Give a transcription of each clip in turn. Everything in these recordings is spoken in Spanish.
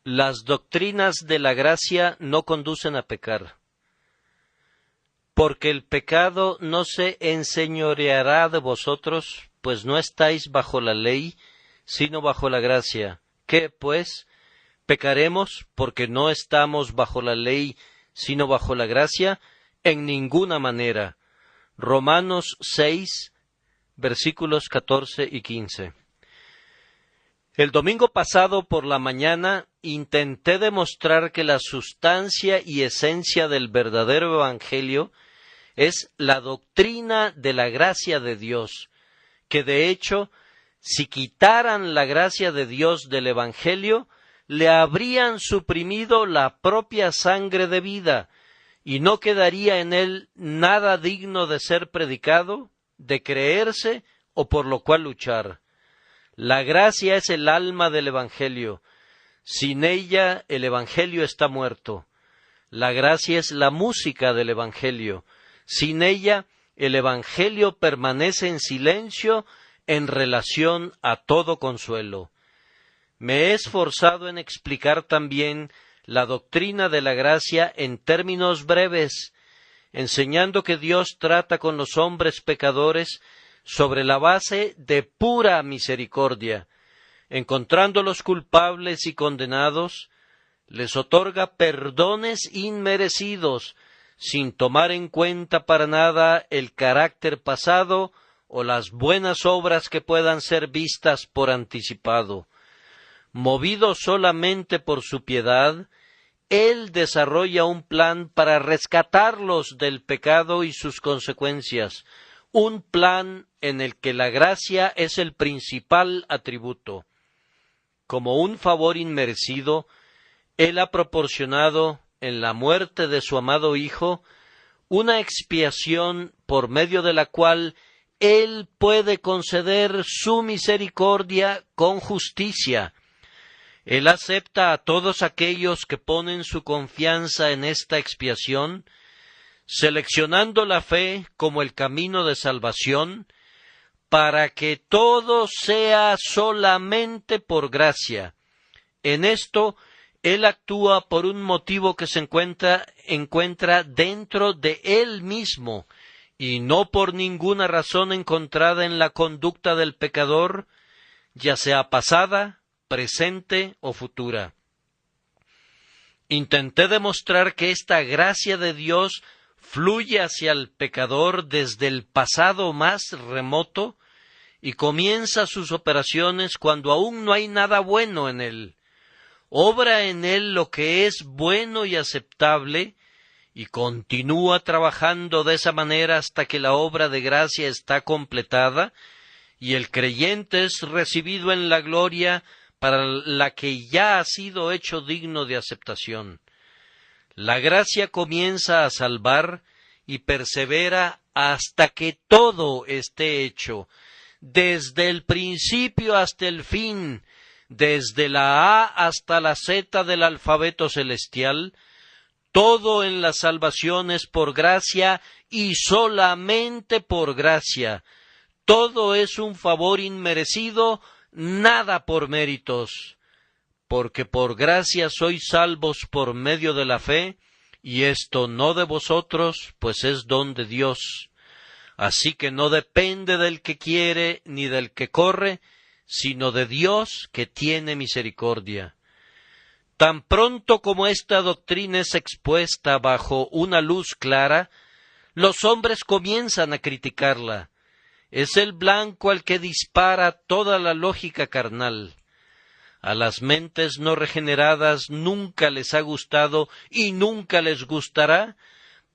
Las doctrinas de la gracia no conducen a pecar, porque el pecado no se enseñoreará de vosotros, pues no estáis bajo la ley, sino bajo la gracia. ¿Qué, pues? ¿Pecaremos porque no estamos bajo la ley, sino bajo la gracia? En ninguna manera. Romanos 6, versículos 14 y 15. El domingo pasado por la mañana intenté demostrar que la sustancia y esencia del verdadero evangelio es la doctrina de la gracia de Dios, que de hecho, si quitaran la gracia de Dios del evangelio, le habrían suprimido la propia sangre de vida, y no quedaría en él nada digno de ser predicado, de creerse o por lo cual luchar. La gracia es el alma del evangelio. Sin ella el evangelio está muerto. La gracia es la música del evangelio. Sin ella el evangelio permanece en silencio en relación a todo consuelo. Me he esforzado en explicar también la doctrina de la gracia en términos breves, enseñando que Dios trata con los hombres pecadores sobre la base de pura misericordia. Encontrándolos culpables y condenados, les otorga perdones inmerecidos, sin tomar en cuenta para nada el carácter pasado o las buenas obras que puedan ser vistas por anticipado. Movido solamente por su piedad, Él desarrolla un plan para rescatarlos del pecado y sus consecuencias, un plan en el que la gracia es el principal atributo. Como un favor inmerecido, Él ha proporcionado, en la muerte de su amado Hijo, una expiación por medio de la cual Él puede conceder su misericordia con justicia. Él acepta a todos aquellos que ponen su confianza en esta expiación, seleccionando la fe como el camino de salvación, para que todo sea solamente por gracia. En esto, Él actúa por un motivo que se encuentra dentro de Él mismo, y no por ninguna razón encontrada en la conducta del pecador, ya sea pasada, presente o futura. Intenté demostrar que esta gracia de Dios fluye hacia el pecador desde el pasado más remoto y comienza sus operaciones cuando aún no hay nada bueno en él. Obra en él lo que es bueno y aceptable y continúa trabajando de esa manera hasta que la obra de gracia está completada y el creyente es recibido en la gloria para la que ya ha sido hecho digno de aceptación. La gracia comienza a salvar y persevera hasta que todo esté hecho, desde el principio hasta el fin, desde la A hasta la Z del alfabeto celestial, todo en la salvación es por gracia y solamente por gracia. Todo es un favor inmerecido, nada por méritos, porque por gracia sois salvos por medio de la fe, y esto no de vosotros, pues es don de Dios. Así que no depende del que quiere ni del que corre, sino de Dios que tiene misericordia. Tan pronto como esta doctrina es expuesta bajo una luz clara, los hombres comienzan a criticarla. Es el blanco al que dispara toda la lógica carnal. A las mentes no regeneradas nunca les ha gustado y nunca les gustará,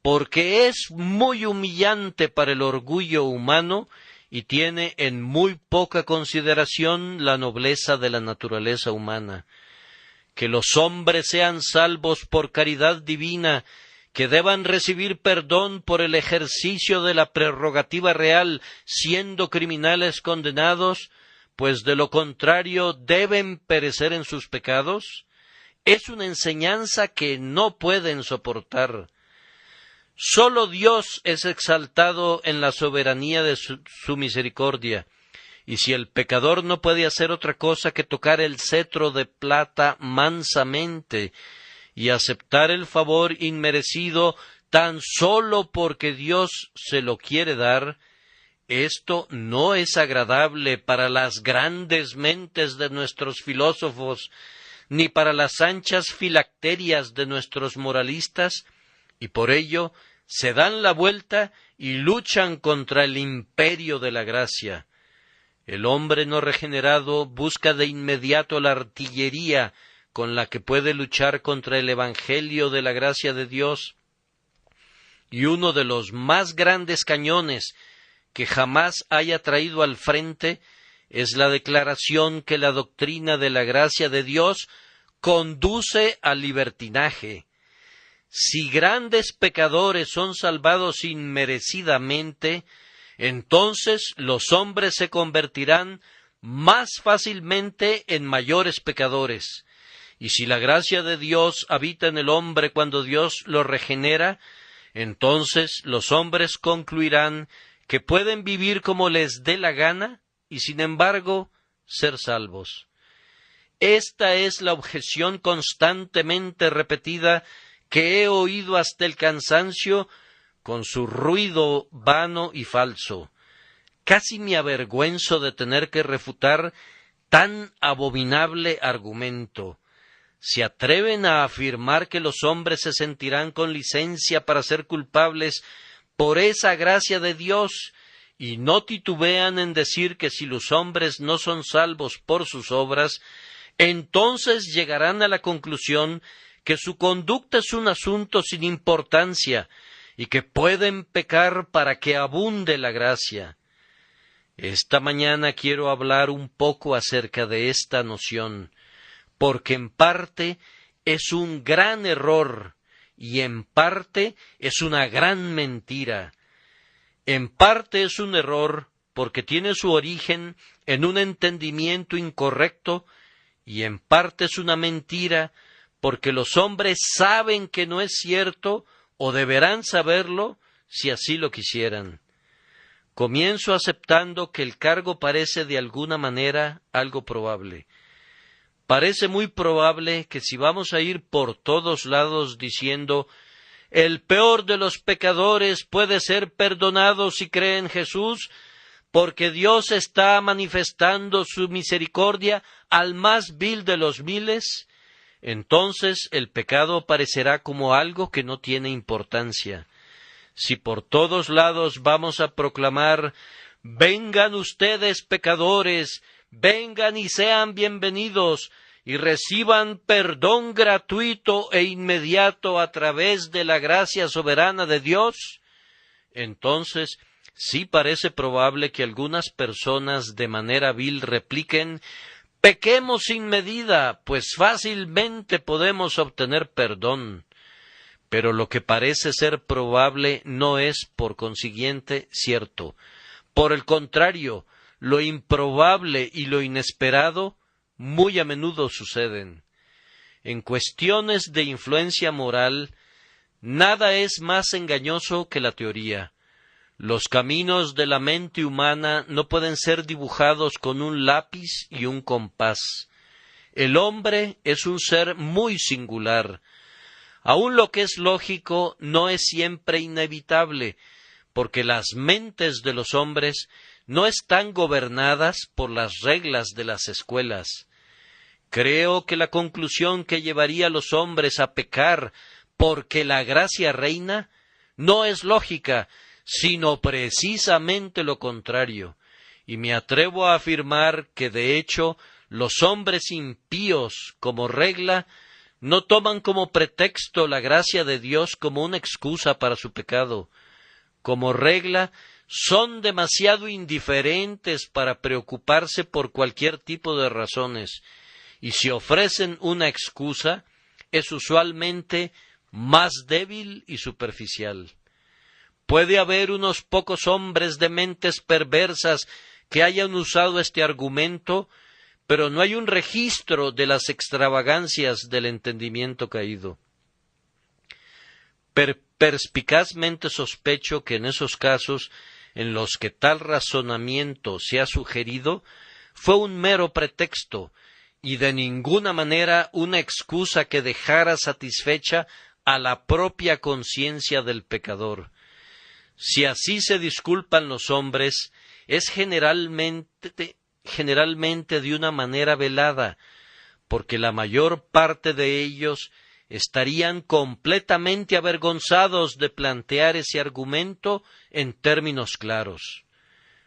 porque es muy humillante para el orgullo humano y tiene en muy poca consideración la nobleza de la naturaleza humana. Que los hombres sean salvos por caridad divina, que deban recibir perdón por el ejercicio de la prerrogativa real, siendo criminales condenados, pues de lo contrario deben perecer en sus pecados, es una enseñanza que no pueden soportar. Sólo Dios es exaltado en la soberanía de su misericordia, Y si el pecador no puede hacer otra cosa que tocar el cetro de plata mansamente y aceptar el favor inmerecido tan solo porque Dios se lo quiere dar, esto no es agradable para las grandes mentes de nuestros filósofos, ni para las anchas filacterias de nuestros moralistas, y por ello se dan la vuelta y luchan contra el imperio de la gracia. El hombre no regenerado busca de inmediato la artillería con la que puede luchar contra el evangelio de la gracia de Dios, y uno de los más grandes cañones que jamás haya traído al frente es la declaración que la doctrina de la gracia de Dios conduce al libertinaje. Si grandes pecadores son salvados inmerecidamente, entonces los hombres se convertirán más fácilmente en mayores pecadores. Y si la gracia de Dios habita en el hombre cuando Dios lo regenera, entonces los hombres concluirán que pueden vivir como les dé la gana y sin embargo ser salvos. Esta es la objeción constantemente repetida que he oído hasta el cansancio, con su ruido vano y falso. Casi me avergüenzo de tener que refutar tan abominable argumento. Se atreven a afirmar que los hombres se sentirán con licencia para ser culpables por esa gracia de Dios, y no titubean en decir que si los hombres no son salvos por sus obras, entonces llegarán a la conclusión que su conducta es un asunto sin importancia y que pueden pecar para que abunde la gracia. Esta mañana quiero hablar un poco acerca de esta noción, porque en parte es un gran error y en parte es una gran mentira. En parte es un error porque tiene su origen en un entendimiento incorrecto, y en parte es una mentira porque los hombres saben que no es cierto o deberán saberlo si así lo quisieran. Comienzo aceptando que el cargo parece de alguna manera algo probable. Parece muy probable que si vamos a ir por todos lados diciendo el peor de los pecadores puede ser perdonado si cree en Jesús, porque Dios está manifestando su misericordia al más vil de los miles, entonces el pecado parecerá como algo que no tiene importancia. Si por todos lados vamos a proclamar vengan ustedes pecadores, vengan y sean bienvenidos, y reciban perdón gratuito e inmediato a través de la gracia soberana de Dios, entonces sí parece probable que algunas personas de manera vil repliquen pequemos sin medida, pues fácilmente podemos obtener perdón. Pero lo que parece ser probable no es, por consiguiente, cierto. Por el contrario, lo improbable y lo inesperado muy a menudo suceden. En cuestiones de influencia moral, nada es más engañoso que la teoría. Los caminos de la mente humana no pueden ser dibujados con un lápiz y un compás. El hombre es un ser muy singular. Aun lo que es lógico no es siempre inevitable, porque las mentes de los hombres no están gobernadas por las reglas de las escuelas. Creo que la conclusión que llevaría a los hombres a pecar porque la gracia reina no es lógica, sino precisamente lo contrario, y me atrevo a afirmar que de hecho los hombres impíos, como regla, no toman como pretexto la gracia de Dios como una excusa para su pecado. Como regla, son demasiado indiferentes para preocuparse por cualquier tipo de razones, y si ofrecen una excusa, es usualmente más débil y superficial. Puede haber unos pocos hombres de mentes perversas que hayan usado este argumento, pero no hay un registro de las extravagancias del entendimiento caído. Perspicazmente sospecho que en esos casos en los que tal razonamiento se ha sugerido fue un mero pretexto, y de ninguna manera una excusa que dejara satisfecha a la propia conciencia del pecador. Si así se disculpan los hombres, es generalmente de una manera velada, porque la mayor parte de ellos estarían completamente avergonzados de plantear ese argumento en términos claros.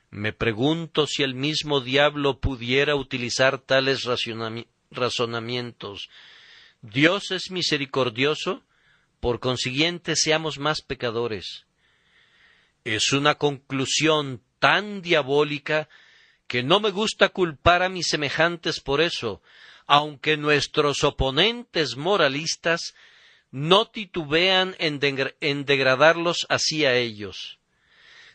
Me pregunto si el mismo diablo pudiera utilizar tales razonamientos. Dios es misericordioso, por consiguiente seamos más pecadores. Es una conclusión tan diabólica que no me gusta culpar a mis semejantes por eso, aunque nuestros oponentes moralistas no titubean en degradarlos así a ellos.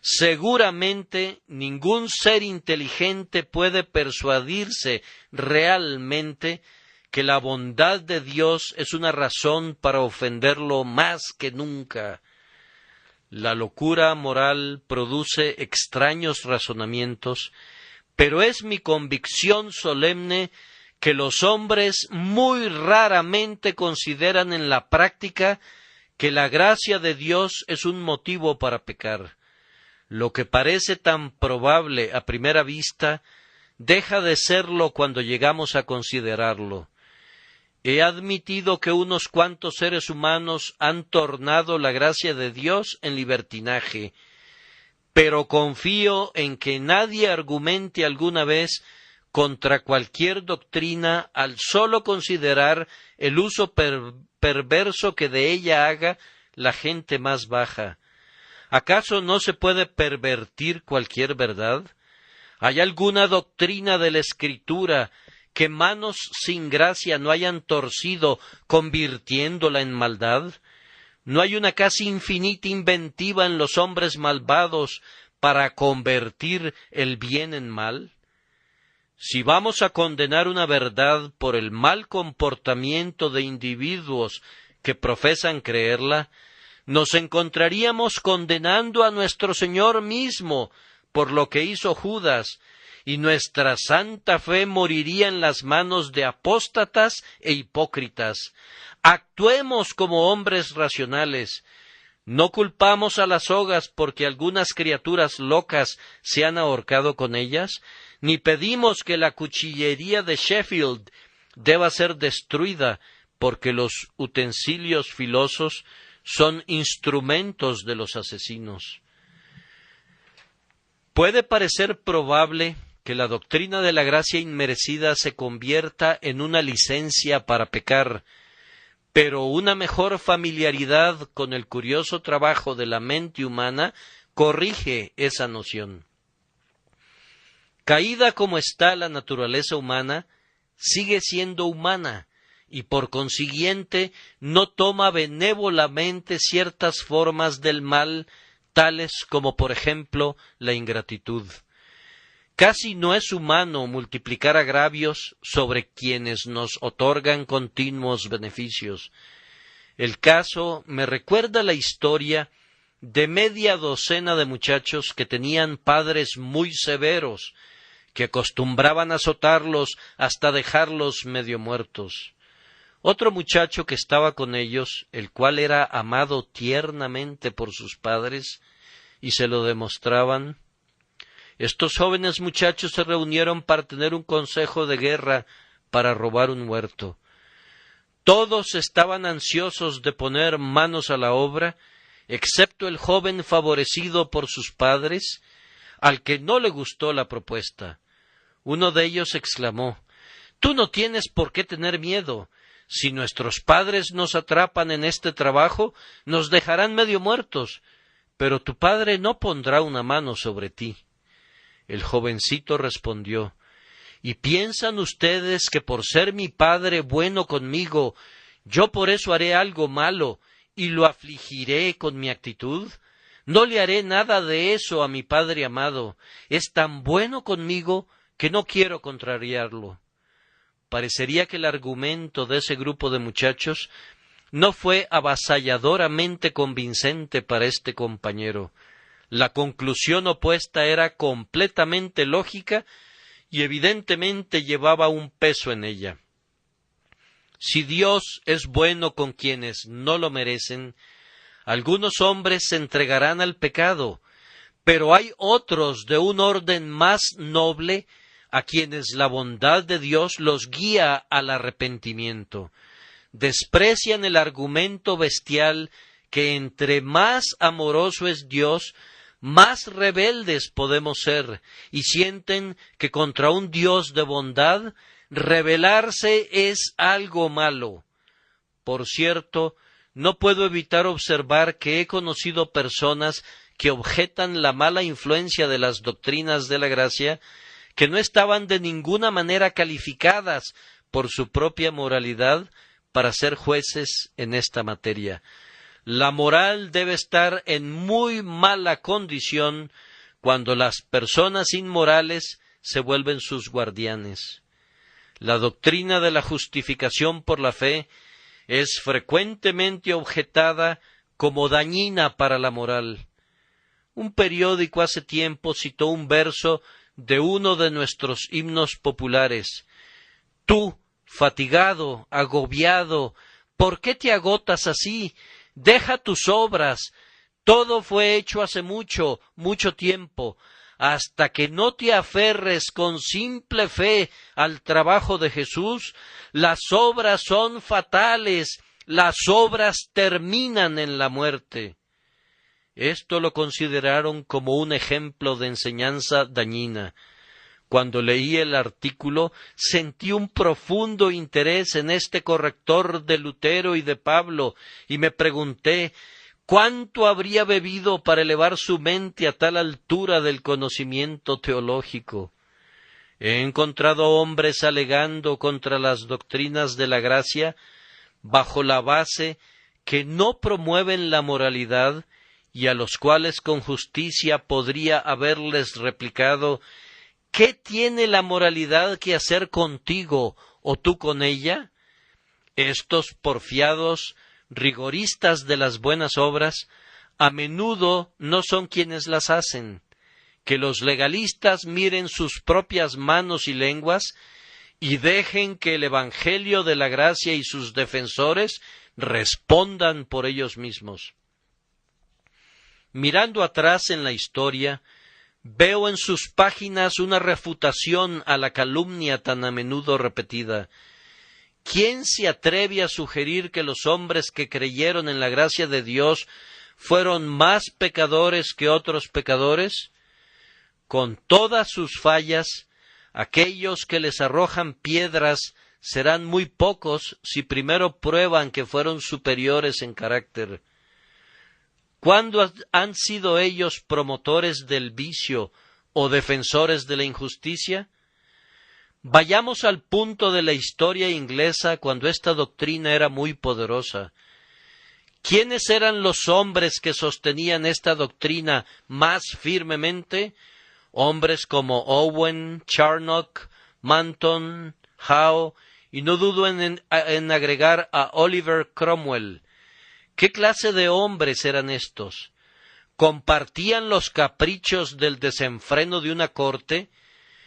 Seguramente ningún ser inteligente puede persuadirse realmente que la bondad de Dios es una razón para ofenderlo más que nunca. La locura moral produce extraños razonamientos, pero es mi convicción solemne que los hombres muy raramente consideran en la práctica que la gracia de Dios es un motivo para pecar. Lo que parece tan probable a primera vista deja de serlo cuando llegamos a considerarlo. He admitido que unos cuantos seres humanos han tornado la gracia de Dios en libertinaje, pero confío en que nadie argumente alguna vez contra cualquier doctrina al solo considerar el uso perverso que de ella haga la gente más baja. ¿Acaso no se puede pervertir cualquier verdad? ¿Hay alguna doctrina de la Escritura que manos sin gracia no hayan torcido, convirtiéndola en maldad? ¿No hay una casi infinita inventiva en los hombres malvados para convertir el bien en mal? Si vamos a condenar una verdad por el mal comportamiento de individuos que profesan creerla, nos encontraríamos condenando a nuestro Señor mismo por lo que hizo Judas, y nuestra santa fe moriría en las manos de apóstatas e hipócritas. Actuemos como hombres racionales. No culpamos a las sogas porque algunas criaturas locas se han ahorcado con ellas, ni pedimos que la cuchillería de Sheffield deba ser destruida porque los utensilios filosos son instrumentos de los asesinos. Puede parecer probable que la doctrina de la gracia inmerecida se convierta en una licencia para pecar, pero una mejor familiaridad con el curioso trabajo de la mente humana corrige esa noción. Caída como está la naturaleza humana, sigue siendo humana, y por consiguiente no toma benévolamente ciertas formas del mal, tales como por ejemplo la ingratitud. Casi no es humano multiplicar agravios sobre quienes nos otorgan continuos beneficios. El caso me recuerda la historia de media docena de muchachos que tenían padres muy severos, que acostumbraban a azotarlos hasta dejarlos medio muertos. Otro muchacho que estaba con ellos, el cual era amado tiernamente por sus padres, y se lo demostraban. Estos jóvenes muchachos se reunieron para tener un consejo de guerra para robar un huerto. Todos estaban ansiosos de poner manos a la obra, excepto el joven favorecido por sus padres, al que no le gustó la propuesta. Uno de ellos exclamó: «Tú no tienes por qué tener miedo. Si nuestros padres nos atrapan en este trabajo, nos dejarán medio muertos, pero tu padre no pondrá una mano sobre ti». El jovencito respondió: «¿Y piensan ustedes que por ser mi padre bueno conmigo, yo por eso haré algo malo y lo afligiré con mi actitud? No le haré nada de eso a mi padre amado. Es tan bueno conmigo que no quiero contrariarlo». Parecería que el argumento de ese grupo de muchachos no fue avasalladoramente convincente para este compañero. La conclusión opuesta era completamente lógica y evidentemente llevaba un peso en ella. Si Dios es bueno con quienes no lo merecen, algunos hombres se entregarán al pecado, pero hay otros de un orden más noble a quienes la bondad de Dios los guía al arrepentimiento. Desprecian el argumento bestial que entre más amoroso es Dios, más rebeldes podemos ser, y sienten que contra un Dios de bondad rebelarse es algo malo. Por cierto, no puedo evitar observar que he conocido personas que objetan la mala influencia de las doctrinas de la gracia, que no estaban de ninguna manera calificadas por su propia moralidad para ser jueces en esta materia. La moral debe estar en muy mala condición cuando las personas inmorales se vuelven sus guardianes. La doctrina de la justificación por la fe es frecuentemente objetada como dañina para la moral. Un periódico hace tiempo citó un verso de uno de nuestros himnos populares. Tú, fatigado, agobiado, ¿por qué te agotas así? Deja tus obras. Todo fue hecho hace mucho, mucho tiempo. Hasta que no te aferres con simple fe al trabajo de Jesús, las obras son fatales, las obras terminan en la muerte. Esto lo consideraron como un ejemplo de enseñanza dañina. Cuando leí el artículo, sentí un profundo interés en este corrector de Lutero y de Pablo, y me pregunté ¿cuánto habría bebido para elevar su mente a tal altura del conocimiento teológico? He encontrado hombres alegando contra las doctrinas de la gracia bajo la base que no promueven la moralidad y a los cuales con justicia podría haberles replicado ¿qué tiene la moralidad que hacer contigo o tú con ella? Estos porfiados rigoristas de las buenas obras a menudo no son quienes las hacen. Que los legalistas miren sus propias manos y lenguas y dejen que el Evangelio de la gracia y sus defensores respondan por ellos mismos. Mirando atrás en la historia, veo en sus páginas una refutación a la calumnia tan a menudo repetida. ¿Quién se atreve a sugerir que los hombres que creyeron en la gracia de Dios fueron más pecadores que otros pecadores? Con todas sus fallas, aquellos que les arrojan piedras serán muy pocos si primero prueban que fueron superiores en carácter. ¿Cuándo han sido ellos promotores del vicio o defensores de la injusticia? Vayamos al punto de la historia inglesa cuando esta doctrina era muy poderosa. ¿Quiénes eran los hombres que sostenían esta doctrina más firmemente? Hombres como Owen, Charnock, Manton, Howe, y no dudo en agregar a Oliver Cromwell. ¿Qué clase de hombres eran estos? ¿Compartían los caprichos del desenfreno de una corte?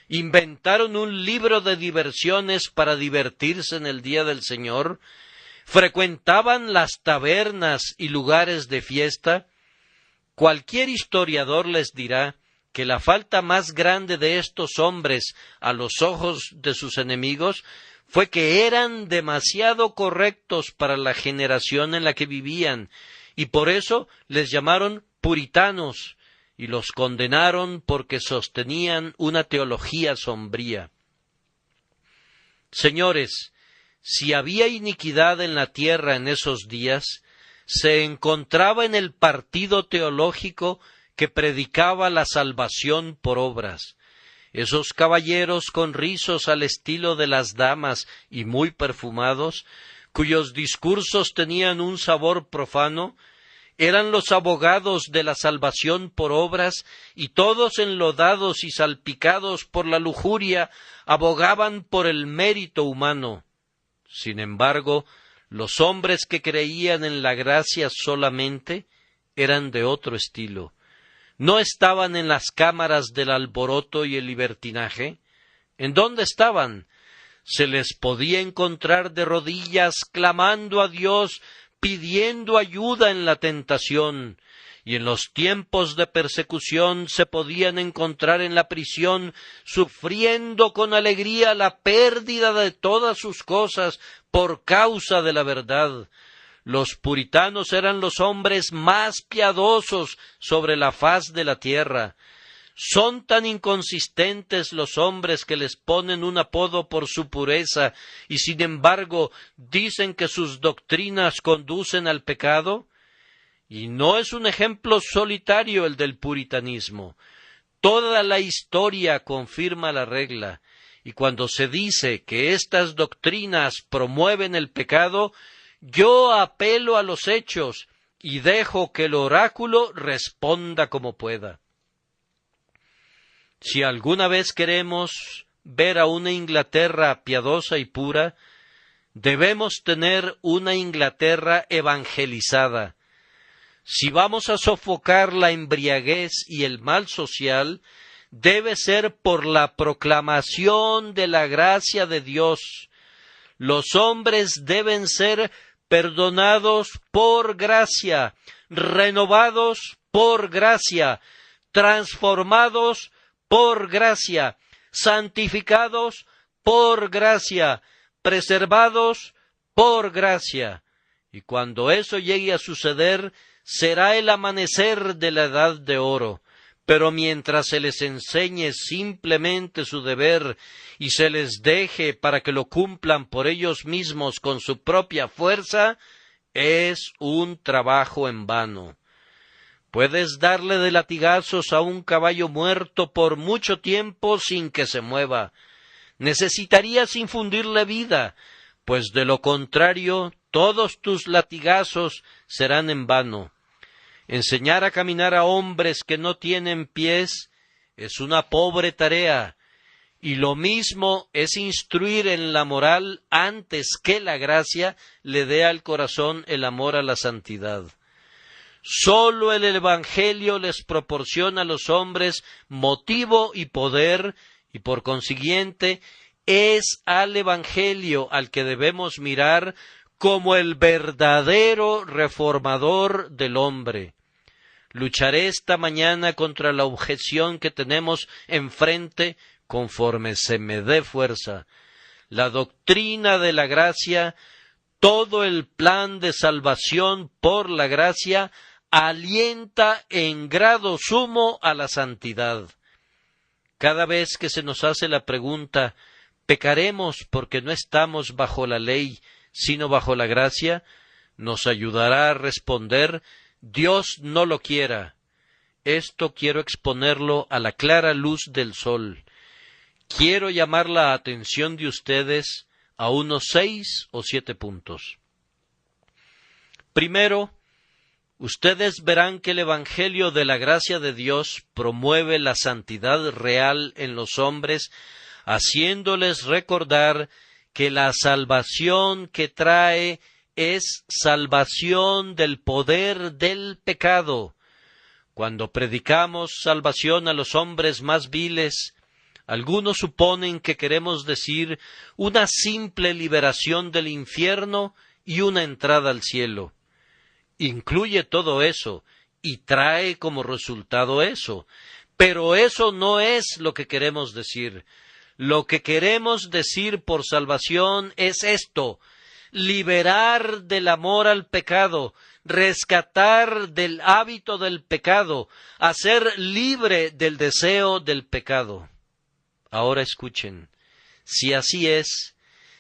¿Inventaron un libro de diversiones para divertirse en el día del Señor? ¿Frecuentaban las tabernas y lugares de fiesta? Cualquier historiador les dirá que la falta más grande de estos hombres a los ojos de sus enemigos fue que eran demasiado correctos para la generación en la que vivían, y por eso les llamaron puritanos, y los condenaron porque sostenían una teología sombría. Señores, si había iniquidad en la tierra en esos días, se encontraba en el partido teológico que predicaba la salvación por obras. Esos caballeros con rizos al estilo de las damas y muy perfumados, cuyos discursos tenían un sabor profano, eran los abogados de la salvación por obras, y todos enlodados y salpicados por la lujuria abogaban por el mérito humano. Sin embargo, los hombres que creían en la gracia solamente eran de otro estilo. ¿No estaban en las cámaras del alboroto y el libertinaje? ¿En dónde estaban? Se les podía encontrar de rodillas, clamando a Dios, pidiendo ayuda en la tentación, y en los tiempos de persecución se podían encontrar en la prisión, sufriendo con alegría la pérdida de todas sus cosas por causa de la verdad. Los puritanos eran los hombres más piadosos sobre la faz de la tierra. Son tan inconsistentes los hombres que les ponen un apodo por su pureza y sin embargo dicen que sus doctrinas conducen al pecado. Y no es un ejemplo solitario el del puritanismo. Toda la historia confirma la regla, y cuando se dice que estas doctrinas promueven el pecado, yo apelo a los hechos y dejo que el oráculo responda como pueda. Si alguna vez queremos ver a una Inglaterra piadosa y pura, debemos tener una Inglaterra evangelizada. Si vamos a sofocar la embriaguez y el mal social, debe ser por la proclamación de la gracia de Dios. Los hombres deben ser perdonados por gracia, renovados por gracia, transformados por gracia, santificados por gracia, preservados por gracia. Y cuando eso llegue a suceder, será el amanecer de la edad de oro. Pero mientras se les enseñe simplemente su deber y se les deje para que lo cumplan por ellos mismos con su propia fuerza, es un trabajo en vano. Puedes darle de latigazos a un caballo muerto por mucho tiempo sin que se mueva. Necesitarías infundirle vida, pues de lo contrario todos tus latigazos serán en vano. Enseñar a caminar a hombres que no tienen pies es una pobre tarea, y lo mismo es instruir en la moral antes que la gracia le dé al corazón el amor a la santidad. Sólo el Evangelio les proporciona a los hombres motivo y poder, y por consiguiente es al Evangelio al que debemos mirar como el verdadero reformador del hombre. Lucharé esta mañana contra la objeción que tenemos enfrente conforme se me dé fuerza. La doctrina de la gracia, todo el plan de salvación por la gracia, alienta en grado sumo a la santidad. Cada vez que se nos hace la pregunta, ¿pecaremos porque no estamos bajo la ley, sino bajo la gracia?, nos ayudará a responder, Dios no lo quiera. Esto quiero exponerlo a la clara luz del sol. Quiero llamar la atención de ustedes a unos 6 o 7 puntos. Primero, ustedes verán que el Evangelio de la gracia de Dios promueve la santidad real en los hombres, haciéndoles recordar que la salvación que trae es salvación del poder del pecado. Cuando predicamos salvación a los hombres más viles, algunos suponen que queremos decir una simple liberación del infierno y una entrada al cielo. Incluye todo eso y trae como resultado eso, pero eso no es lo que queremos decir. Lo que queremos decir por salvación es esto: liberar del amor al pecado, rescatar del hábito del pecado, hacer libre del deseo del pecado. Ahora escuchen, si así es,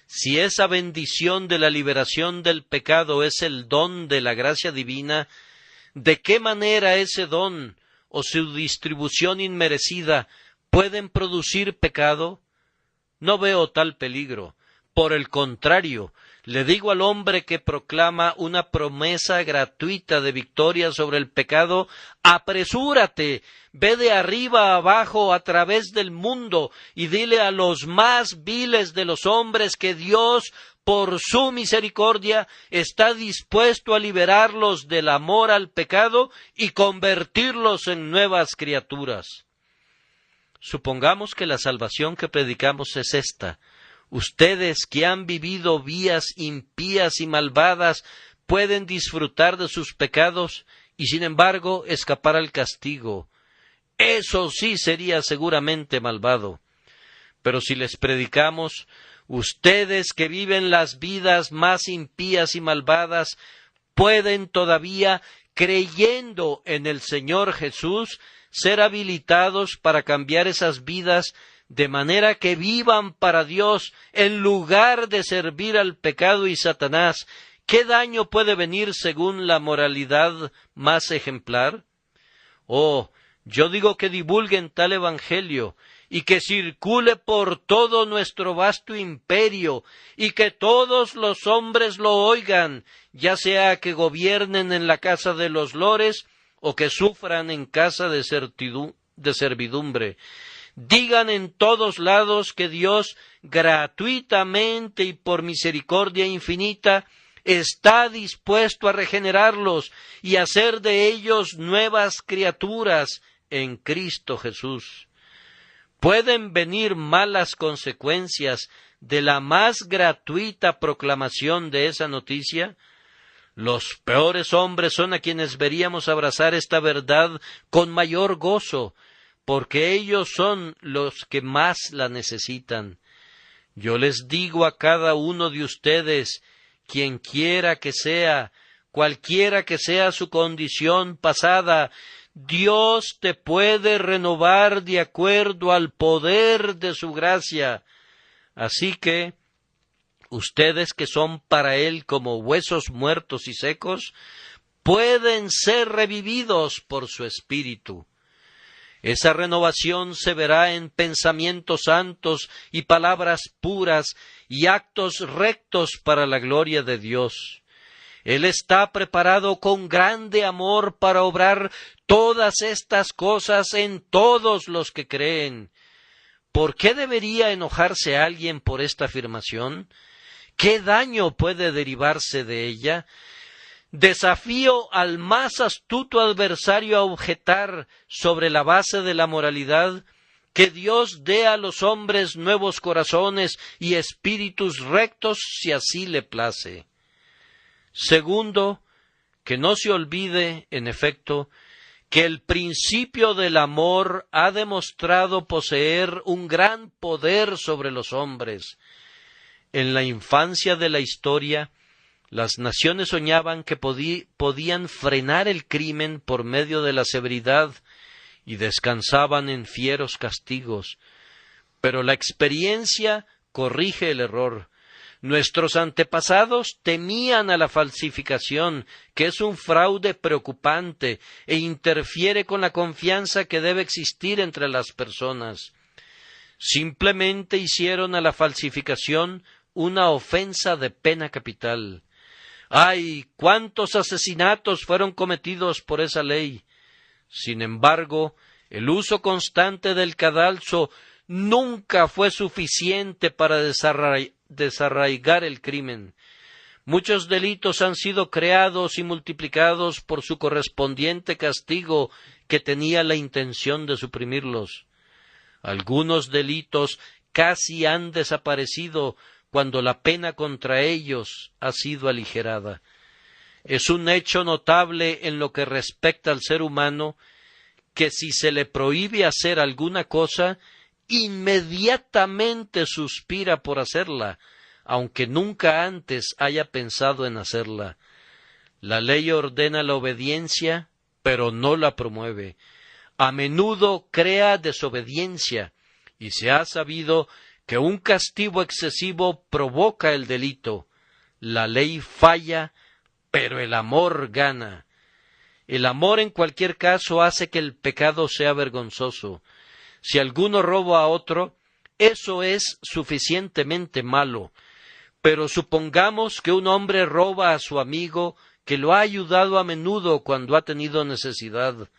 si esa bendición de la liberación del pecado es el don de la gracia divina, ¿de qué manera ese don o su distribución inmerecida pueden producir pecado? No veo tal peligro. Por el contrario, Le digo al hombre que proclama una promesa gratuita de victoria sobre el pecado: apresúrate, ve de arriba a abajo a través del mundo y dile a los más viles de los hombres que Dios, por su misericordia, está dispuesto a liberarlos del amor al pecado y convertirlos en nuevas criaturas. Supongamos que la salvación que predicamos es esta. Ustedes que han vivido vías impías y malvadas pueden disfrutar de sus pecados y sin embargo escapar al castigo. Eso sí sería seguramente malvado. Pero si les predicamos: ustedes que viven las vidas más impías y malvadas pueden todavía, creyendo en el Señor Jesús, ser habilitados para cambiar esas vidas de manera que vivan para Dios en lugar de servir al pecado y Satanás, ¿qué daño puede venir según la moralidad más ejemplar? Oh, yo digo que divulguen tal evangelio y que circule por todo nuestro vasto imperio y que todos los hombres lo oigan, ya sea que gobiernen en la casa de los lores o que sufran en casa de servidumbre. Digan en todos lados que Dios, gratuitamente y por misericordia infinita, está dispuesto a regenerarlos y hacer de ellos nuevas criaturas en Cristo Jesús. ¿Pueden venir malas consecuencias de la más gratuita proclamación de esa noticia? Los peores hombres son a quienes veríamos abrazar esta verdad con mayor gozo, porque ellos son los que más la necesitan. Yo les digo a cada uno de ustedes, quienquiera que sea, cualquiera que sea su condición pasada, Dios te puede renovar de acuerdo al poder de su gracia. Así que, ustedes que son para Él como huesos muertos y secos, pueden ser revividos por su Espíritu. Esa renovación se verá en pensamientos santos y palabras puras y actos rectos para la gloria de Dios. Él está preparado con grande amor para obrar todas estas cosas en todos los que creen. ¿Por qué debería enojarse alguien por esta afirmación? ¿Qué daño puede derivarse de ella? Desafío al más astuto adversario a objetar, sobre la base de la moralidad, que Dios dé a los hombres nuevos corazones y espíritus rectos si así le place. Segundo, que no se olvide, en efecto, que el principio del amor ha demostrado poseer un gran poder sobre los hombres. En la infancia de la historia, las naciones soñaban que podían frenar el crimen por medio de la severidad y descansaban en fieros castigos. Pero la experiencia corrige el error. Nuestros antepasados temían a la falsificación, que es un fraude preocupante e interfiere con la confianza que debe existir entre las personas. Simplemente hicieron a la falsificación una ofensa de pena capital. ¡Ay! ¡Cuántos asesinatos fueron cometidos por esa ley! Sin embargo, el uso constante del cadalso nunca fue suficiente para desarraigar el crimen. Muchos delitos han sido creados y multiplicados por su correspondiente castigo que tenía la intención de suprimirlos. Algunos delitos casi han desaparecido cuando la pena contra ellos ha sido aligerada. Es un hecho notable en lo que respecta al ser humano que si se le prohíbe hacer alguna cosa, inmediatamente suspira por hacerla, aunque nunca antes haya pensado en hacerla. La ley ordena la obediencia, pero no la promueve. A menudo crea desobediencia, y se ha sabido que un castigo excesivo provoca el delito. La ley falla, pero el amor gana. El amor en cualquier caso hace que el pecado sea vergonzoso. Si alguno roba a otro, eso es suficientemente malo. Pero supongamos que un hombre roba a su amigo que lo ha ayudado a menudo cuando ha tenido necesidad.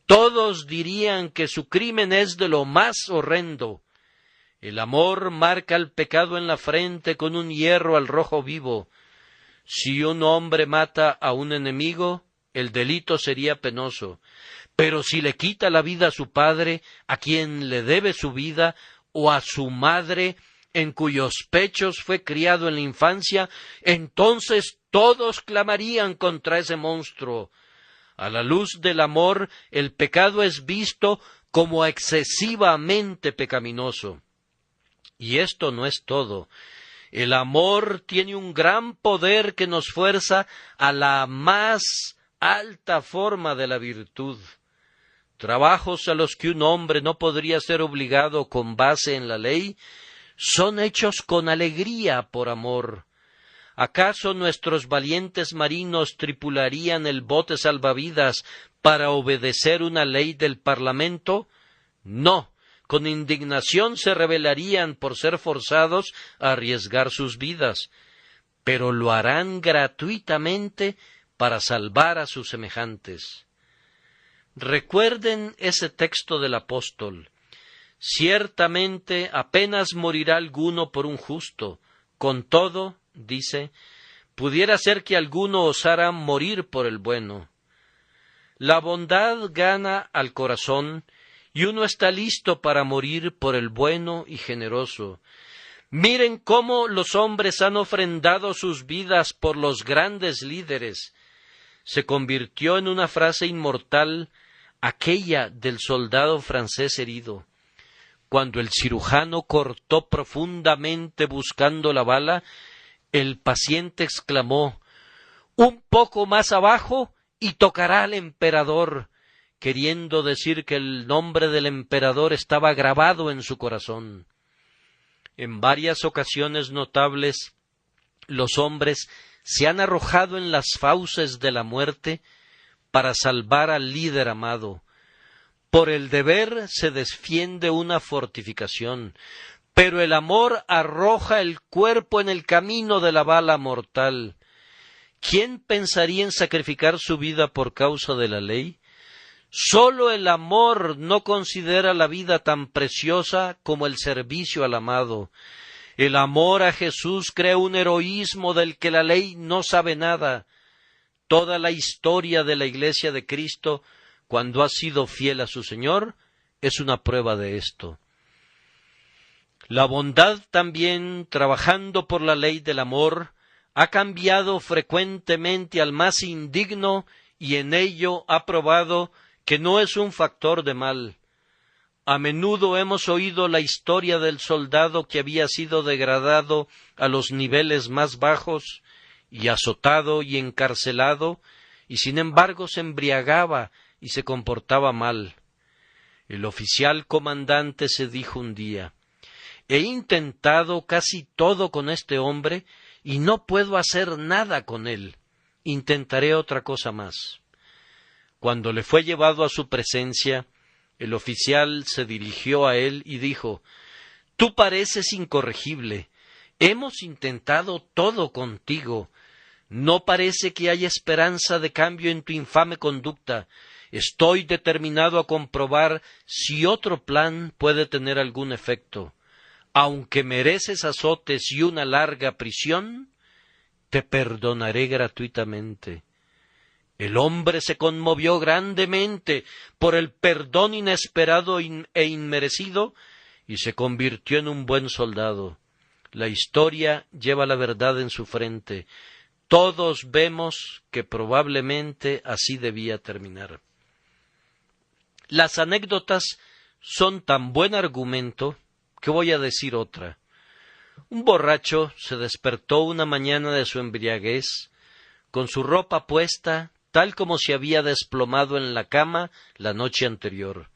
Todos dirían que su crimen es de lo más horrendo. El amor marca el pecado en la frente con un hierro al rojo vivo. Si un hombre mata a un enemigo, el delito sería penoso. Pero si le quita la vida a su padre, a quien le debe su vida, o a su madre, en cuyos pechos fue criado en la infancia, entonces todos clamarían contra ese monstruo. A la luz del amor, el pecado es visto como excesivamente pecaminoso. Y esto no es todo. El amor tiene un gran poder que nos fuerza a la más alta forma de la virtud. Trabajos a los que un hombre no podría ser obligado con base en la ley son hechos con alegría por amor. ¿Acaso nuestros valientes marinos tripularían el bote salvavidas para obedecer una ley del Parlamento? No, con indignación se rebelarían por ser forzados a arriesgar sus vidas, pero lo harán gratuitamente para salvar a sus semejantes. Recuerden ese texto del apóstol. Ciertamente apenas morirá alguno por un justo. Con todo, dice, pudiera ser que alguno osara morir por el bueno. La bondad gana al corazón y uno está listo para morir por el bueno y generoso. Miren cómo los hombres han ofrendado sus vidas por los grandes líderes. Se convirtió en una frase inmortal aquella del soldado francés herido. Cuando el cirujano cortó profundamente buscando la bala, el paciente exclamó: «Un poco más abajo y tocará al emperador», queriendo decir que el nombre del emperador estaba grabado en su corazón. En varias ocasiones notables, los hombres se han arrojado en las fauces de la muerte para salvar al líder amado. Por el deber se defiende una fortificación, pero el amor arroja el cuerpo en el camino de la bala mortal. ¿Quién pensaría en sacrificar su vida por causa de la ley? Sólo el amor no considera la vida tan preciosa como el servicio al amado. El amor a Jesús crea un heroísmo del que la ley no sabe nada. Toda la historia de la Iglesia de Cristo, cuando ha sido fiel a su Señor, es una prueba de esto. La bondad también, trabajando por la ley del amor, ha cambiado frecuentemente al más indigno y en ello ha probado que no es un factor de mal. A menudo hemos oído la historia del soldado que había sido degradado a los niveles más bajos y azotado y encarcelado, y sin embargo se embriagaba y se comportaba mal. El oficial comandante se dijo un día: «He intentado casi todo con este hombre y no puedo hacer nada con él. Intentaré otra cosa más». Cuando le fue llevado a su presencia, el oficial se dirigió a él y dijo: «Tú pareces incorregible. Hemos intentado todo contigo. No parece que haya esperanza de cambio en tu infame conducta. Estoy determinado a comprobar si otro plan puede tener algún efecto. Aunque mereces azotes y una larga prisión, te perdonaré gratuitamente». El hombre se conmovió grandemente por el perdón inesperado e inmerecido y se convirtió en un buen soldado. La historia lleva la verdad en su frente. Todos vemos que probablemente así debía terminar. Las anécdotas son tan buen argumento que voy a decir otra. Un borracho se despertó una mañana de su embriaguez, con su ropa puesta, tal como se había desplomado en la cama la noche anterior.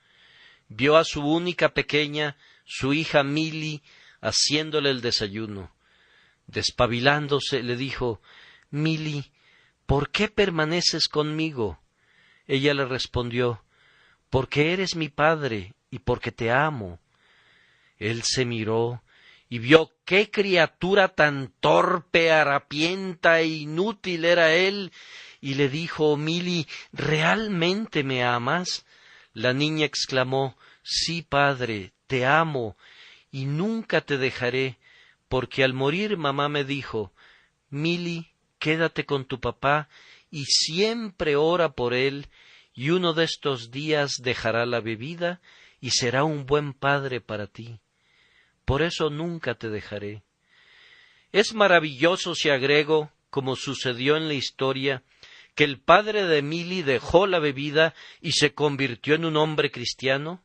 Vio a su única pequeña, su hija Milly, haciéndole el desayuno. Despabilándose, le dijo: «Milly, ¿por qué permaneces conmigo?». Ella le respondió: «Porque eres mi padre y porque te amo». Él se miró y vio qué criatura tan torpe, harapienta e inútil era él, y le dijo: Mili, ¿realmente me amas? La niña exclamó: Sí, padre, te amo, y nunca te dejaré, porque al morir mamá me dijo: Mili, quédate con tu papá y siempre ora por él, y uno de estos días dejará la bebida y será un buen padre para ti. Por eso nunca te dejaré. Es maravilloso si agrego, como sucedió en la historia, que el padre de Mili dejó la bebida y se convirtió en un hombre cristiano.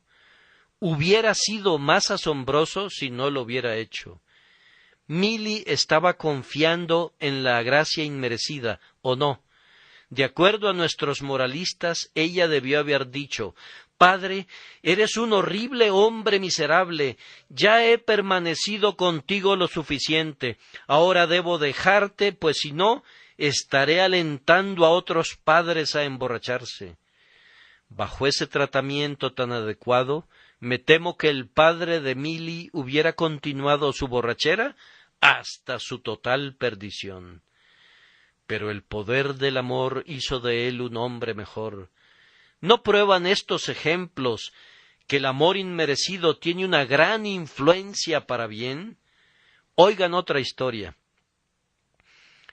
Hubiera sido más asombroso si no lo hubiera hecho. Mili estaba confiando en la gracia inmerecida, ¿o no? De acuerdo a nuestros moralistas, ella debió haber dicho: Padre, eres un horrible hombre miserable, ya he permanecido contigo lo suficiente, ahora debo dejarte, pues si no, estaré alentando a otros padres a emborracharse. Bajo ese tratamiento tan adecuado, me temo que el padre de Mili hubiera continuado su borrachera hasta su total perdición. Pero el poder del amor hizo de él un hombre mejor. ¿No prueban estos ejemplos que el amor inmerecido tiene una gran influencia para bien? Oigan otra historia.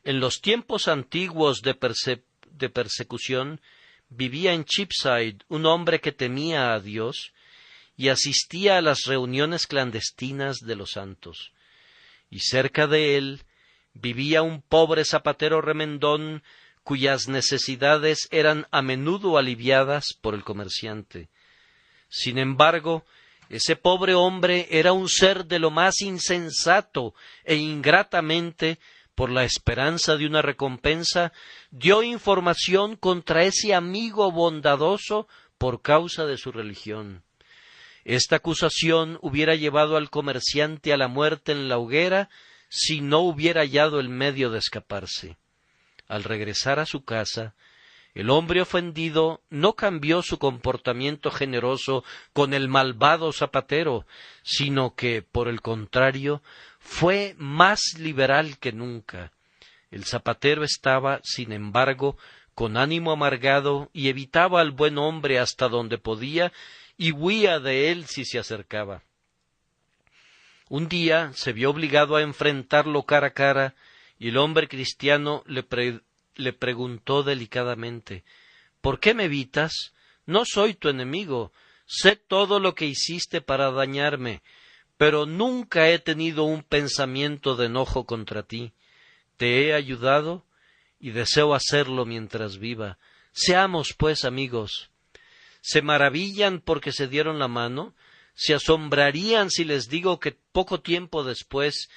En los tiempos antiguos de persecución, vivía en Cheapside un hombre que temía a Dios y asistía a las reuniones clandestinas de los santos. Y cerca de él vivía un pobre zapatero remendón cuyas necesidades eran a menudo aliviadas por el comerciante. Sin embargo, ese pobre hombre era un ser de lo más insensato e ingratamente, por la esperanza de una recompensa, dio información contra ese amigo bondadoso por causa de su religión. Esta acusación hubiera llevado al comerciante a la muerte en la hoguera si no hubiera hallado el medio de escaparse. Al regresar a su casa, el hombre ofendido no cambió su comportamiento generoso con el malvado zapatero, sino que, por el contrario, fue más liberal que nunca. El zapatero estaba, sin embargo, con ánimo amargado y evitaba al buen hombre hasta donde podía y huía de él si se acercaba. Un día se vio obligado a enfrentarlo cara a cara, y el hombre cristiano le preguntó delicadamente: ¿Por qué me evitas? No soy tu enemigo, sé todo lo que hiciste para dañarme, pero nunca he tenido un pensamiento de enojo contra ti. Te he ayudado y deseo hacerlo mientras viva. Seamos, pues, amigos. ¿Se maravillan porque se dieron la mano? ¿Se asombrarían si les digo que poco tiempo después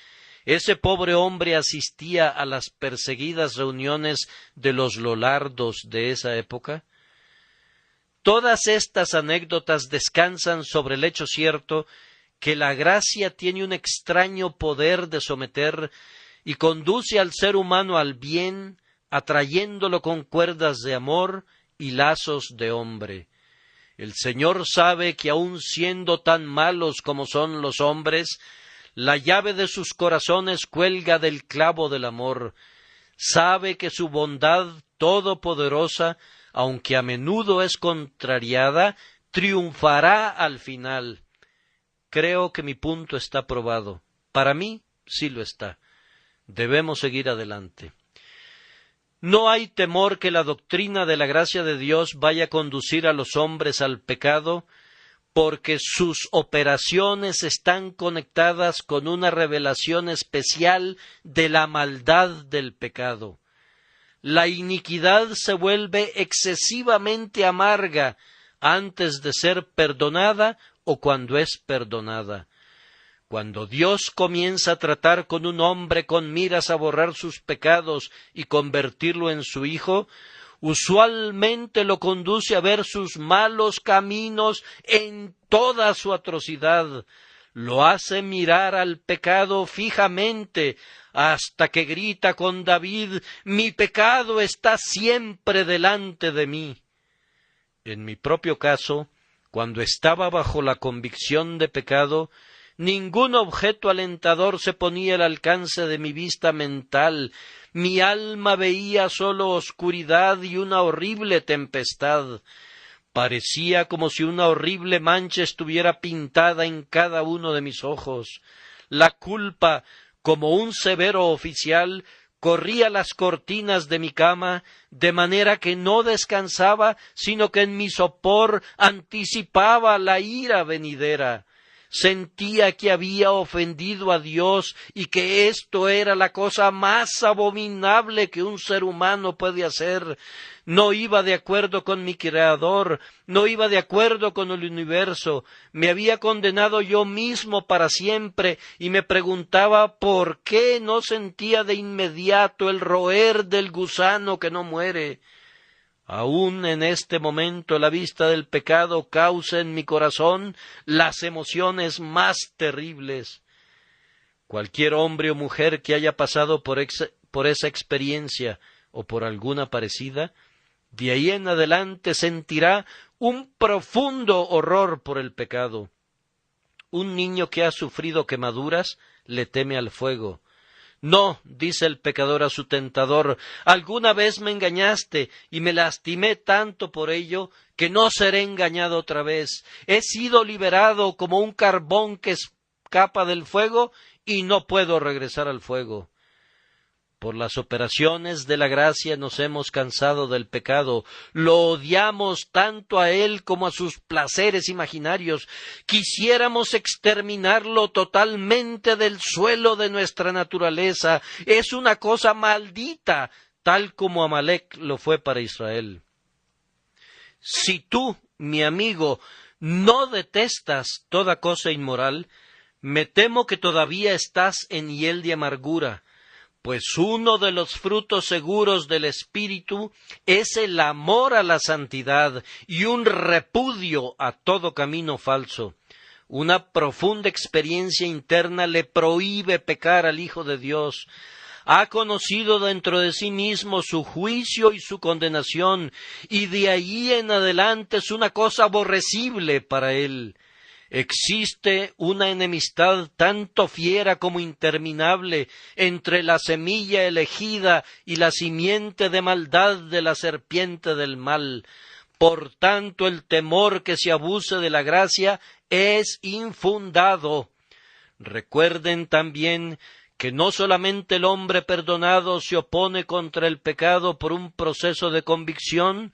ese pobre hombre asistía a las perseguidas reuniones de los Lollardos de esa época? Todas estas anécdotas descansan sobre el hecho cierto que la gracia tiene un extraño poder de someter y conduce al ser humano al bien, atrayéndolo con cuerdas de amor y lazos de hombre. El Señor sabe que aun siendo tan malos como son los hombres, la llave de sus corazones cuelga del clavo del amor. Sabe que su bondad todopoderosa, aunque a menudo es contrariada, triunfará al final. Creo que mi punto está probado. Para mí sí lo está. Debemos seguir adelante. No hay temor que la doctrina de la gracia de Dios vaya a conducir a los hombres al pecado, porque sus operaciones están conectadas con una revelación especial de la maldad del pecado. La iniquidad se vuelve excesivamente amarga antes de ser perdonada o cuando es perdonada. Cuando Dios comienza a tratar con un hombre con miras a borrar sus pecados y convertirlo en su hijo, usualmente lo conduce a ver sus malos caminos en toda su atrocidad. Lo hace mirar al pecado fijamente hasta que grita con David: «Mi pecado está siempre delante de mí». En mi propio caso, cuando estaba bajo la convicción de pecado, ningún objeto alentador se ponía al alcance de mi vista mental. Mi alma veía solo oscuridad y una horrible tempestad. Parecía como si una horrible mancha estuviera pintada en cada uno de mis ojos. La culpa, como un severo oficial, corría las cortinas de mi cama, de manera que no descansaba, sino que en mi sopor anticipaba la ira venidera. Sentía que había ofendido a Dios y que esto era la cosa más abominable que un ser humano puede hacer. No iba de acuerdo con mi Creador, no iba de acuerdo con el universo. Me había condenado yo mismo para siempre y me preguntaba por qué no sentía de inmediato el roer del gusano que no muere. Aún en este momento la vista del pecado causa en mi corazón las emociones más terribles. Cualquier hombre o mujer que haya pasado por esa experiencia o por alguna parecida, de ahí en adelante sentirá un profundo horror por el pecado. Un niño que ha sufrido quemaduras le teme al fuego. No, dice el pecador a su tentador, alguna vez me engañaste y me lastimé tanto por ello que no seré engañado otra vez. He sido liberado como un carbón que escapa del fuego y no puedo regresar al fuego. Por las operaciones de la gracia nos hemos cansado del pecado, lo odiamos tanto a él como a sus placeres imaginarios. Quisiéramos exterminarlo totalmente del suelo de nuestra naturaleza. Es una cosa maldita, tal como Amalec lo fue para Israel. Si tú, mi amigo, no detestas toda cosa inmoral, me temo que todavía estás en hiel de amargura. Pues uno de los frutos seguros del Espíritu es el amor a la santidad y un repudio a todo camino falso. Una profunda experiencia interna le prohíbe pecar al Hijo de Dios. Ha conocido dentro de sí mismo su juicio y su condenación, y de ahí en adelante es una cosa aborrecible para él. Existe una enemistad tanto fiera como interminable entre la semilla elegida y la simiente de maldad de la serpiente del mal. Por tanto, el temor que se abuse de la gracia es infundado. Recuerden también que no solamente el hombre perdonado se opone contra el pecado por un proceso de convicción,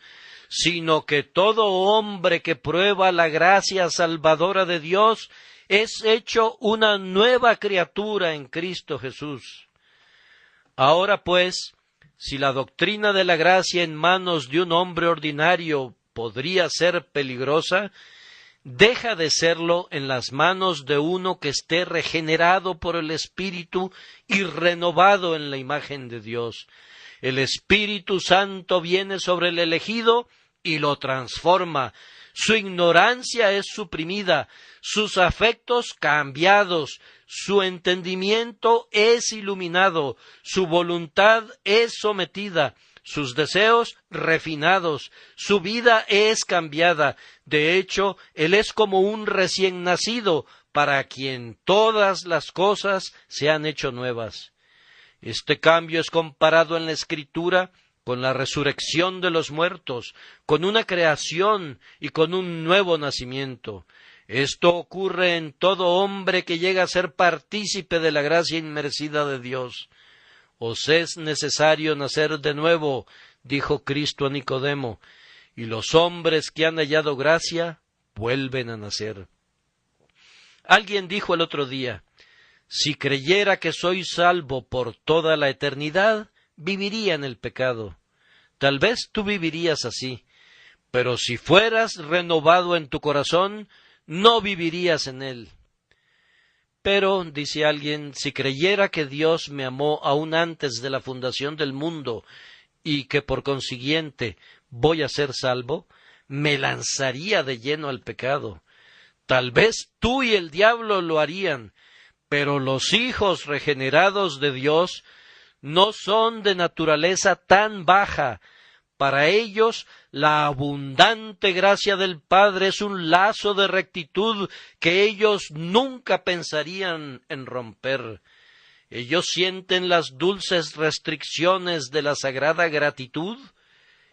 sino que todo hombre que prueba la gracia salvadora de Dios es hecho una nueva criatura en Cristo Jesús. Ahora pues, si la doctrina de la gracia en manos de un hombre ordinario podría ser peligrosa, deja de serlo en las manos de uno que esté regenerado por el Espíritu y renovado en la imagen de Dios. El Espíritu Santo viene sobre el elegido y lo transforma. Su ignorancia es suprimida, sus afectos cambiados, su entendimiento es iluminado, su voluntad es sometida, sus deseos refinados, su vida es cambiada. De hecho, él es como un recién nacido, para quien todas las cosas se han hecho nuevas. Este cambio es comparado en la Escritura con la resurrección de los muertos, con una creación y con un nuevo nacimiento. Esto ocurre en todo hombre que llega a ser partícipe de la gracia inmerecida de Dios. Os es necesario nacer de nuevo, dijo Cristo a Nicodemo, y los hombres que han hallado gracia vuelven a nacer. Alguien dijo el otro día, si creyera que soy salvo por toda la eternidad, viviría en el pecado. Tal vez tú vivirías así, pero si fueras renovado en tu corazón, no vivirías en él. Pero, dice alguien, si creyera que Dios me amó aún antes de la fundación del mundo y que por consiguiente voy a ser salvo, me lanzaría de lleno al pecado. Tal vez tú y el diablo lo harían, pero los hijos regenerados de Dios no son de naturaleza tan baja Para ellos, la abundante gracia del Padre es un lazo de rectitud que ellos nunca pensarían en romper. Ellos sienten las dulces restricciones de la sagrada gratitud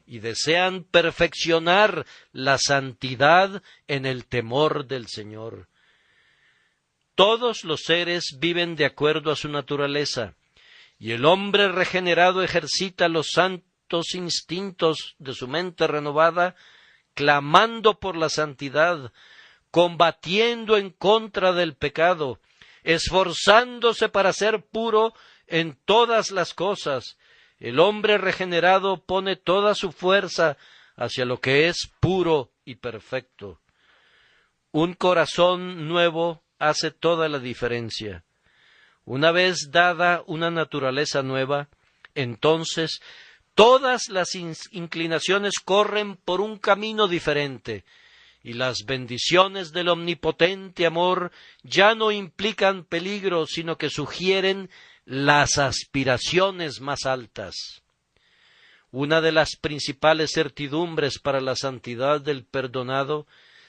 y desean perfeccionar la santidad en el temor del Señor. Todos los seres viven de acuerdo a su naturaleza, y el hombre regenerado ejercita los santos instintos de su mente renovada, clamando por la santidad, combatiendo en contra del pecado, esforzándose para ser puro en todas las cosas. El hombre regenerado pone toda su fuerza hacia lo que es puro y perfecto. Un corazón nuevo hace toda la diferencia. Una vez dada una naturaleza nueva, entonces todas las inclinaciones corren por un camino diferente, y las bendiciones del omnipotente amor ya no implican peligro, sino que sugieren las aspiraciones más altas. Una de las principales certidumbres para la santidad del perdonado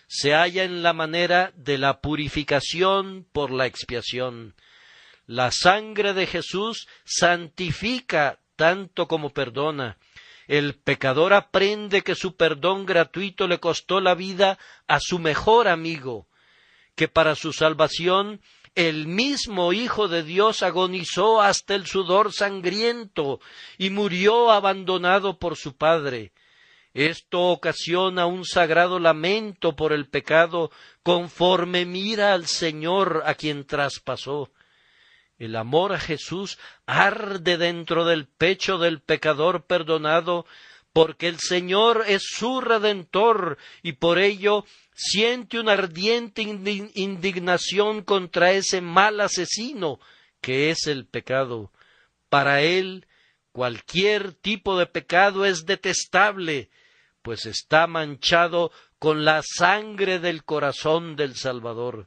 se halla en la manera de la purificación por la expiación. La sangre de Jesús santifica tanto como perdona. El pecador aprende que su perdón gratuito le costó la vida a su mejor amigo, que para su salvación el mismo Hijo de Dios agonizó hasta el sudor sangriento y murió abandonado por su Padre. Esto ocasiona un sagrado lamento por el pecado conforme mira al Señor a quien traspasó. El amor a Jesús arde dentro del pecho del pecador perdonado, porque el Señor es su Redentor, y por ello siente una ardiente indignación contra ese mal asesino que es el pecado. Para él, cualquier tipo de pecado es detestable, pues está manchado con la sangre del corazón del Salvador.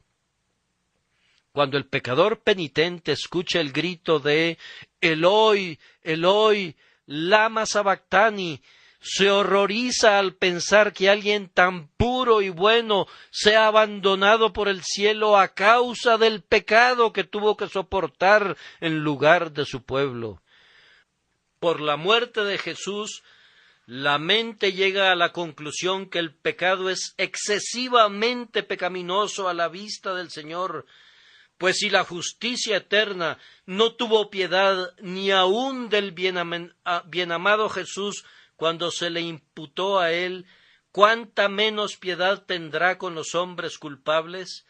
Cuando el pecador penitente escucha el grito de Eloi, Eloi, lama sabactani, se horroriza al pensar que alguien tan puro y bueno sea abandonado por el cielo a causa del pecado que tuvo que soportar en lugar de su pueblo. Por la muerte de Jesús, la mente llega a la conclusión que el pecado es excesivamente pecaminoso a la vista del Señor, pues si la justicia eterna no tuvo piedad ni aun del bienamado Jesús cuando se le imputó a él, ¿cuánta menos piedad tendrá con los hombres culpables?